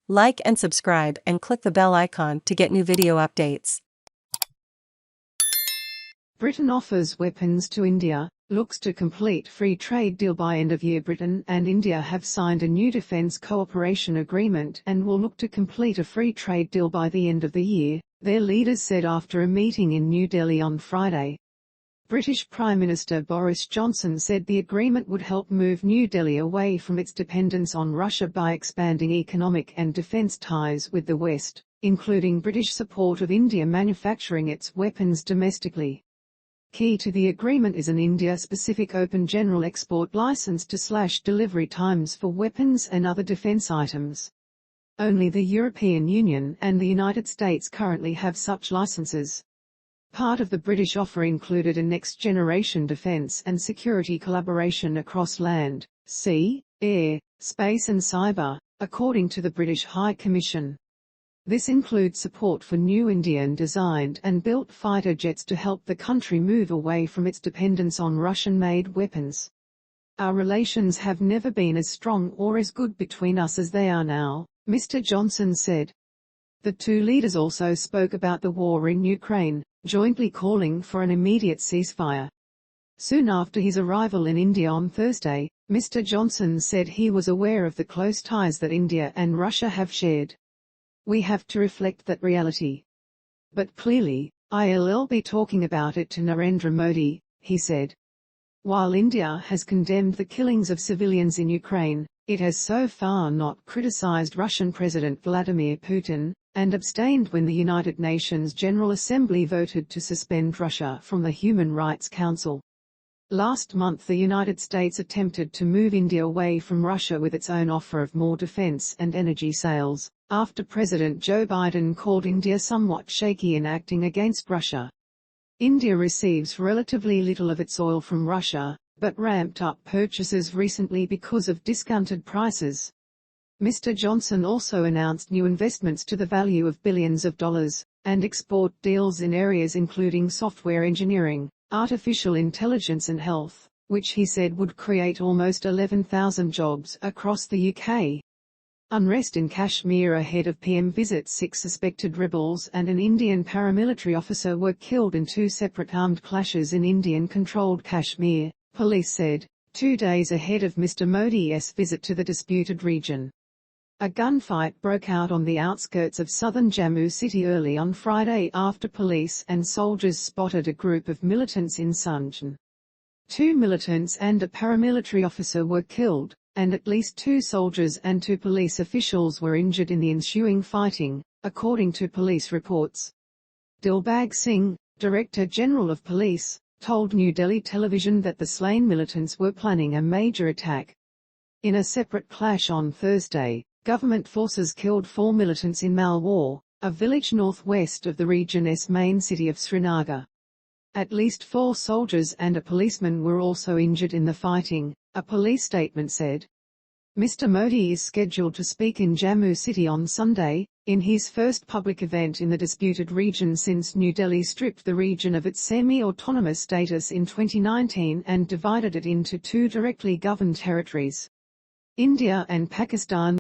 Like and subscribe and click the bell icon to get new video updates. Britain offers weapons to India, looks to complete free trade deal by end of year. Britain and India have signed a new defence cooperation agreement and will look to complete a free trade deal by the end of the year, their leaders said after a meeting in New Delhi on Friday. British Prime Minister Boris Johnson said the agreement would help move New Delhi away from its dependence on Russia by expanding economic and defence ties with the West, including British support of India manufacturing its weapons domestically. Key to the agreement is an India-specific open general export license to slash delivery times for weapons and other defence items. Only the European Union and the United States currently have such licenses. Part of the British offer included a next-generation defence and security collaboration across land, sea, air, space and cyber, according to the British High Commission. This includes support for new Indian-designed and built fighter jets to help the country move away from its dependence on Russian-made weapons. Our relations have never been as strong or as good between us as they are now, Mr. Johnson said. The two leaders also spoke about the war in Ukraine, jointly calling for an immediate ceasefire. Soon after his arrival in India on Thursday, Mr. Johnson said he was aware of the close ties that India and Russia have shared. We have to reflect that reality. But clearly, I'll be talking about it to Narendra Modi, he said. While India has condemned the killings of civilians in Ukraine, it has so far not criticized Russian President Vladimir Putin, and abstained when the United Nations General Assembly voted to suspend Russia from the Human Rights Council. Last month the United States attempted to move India away from Russia with its own offer of more defense and energy sales, after President Joe Biden called India somewhat shaky in acting against Russia. India receives relatively little of its oil from Russia, but ramped up purchases recently because of discounted prices. Mr. Johnson also announced new investments to the value of billions of dollars, and export deals in areas including software engineering, artificial intelligence and health, which he said would create almost 11,000 jobs across the UK. Unrest in Kashmir ahead of PM visit. 6 suspected rebels and an Indian paramilitary officer were killed in 2 separate armed clashes in Indian-controlled Kashmir, police said, 2 days ahead of Mr. Modi's visit to the disputed region. A gunfight broke out on the outskirts of southern Jammu city early on Friday after police and soldiers spotted a group of militants in Sunjan. 2 militants and a paramilitary officer were killed, and at least 2 soldiers and 2 police officials were injured in the ensuing fighting, according to police reports. Dilbag Singh, Director General of Police, told New Delhi television that the slain militants were planning a major attack. In a separate clash on Thursday, government forces killed 4 militants in Malwar, a village northwest of the region's main city of Srinagar. At least 4 soldiers and a policeman were also injured in the fighting, a police statement said. Mr. Modi is scheduled to speak in Jammu city on Sunday, in his first public event in the disputed region since New Delhi stripped the region of its semi-autonomous status in 2019 and divided it into 2 directly governed territories. India and Pakistan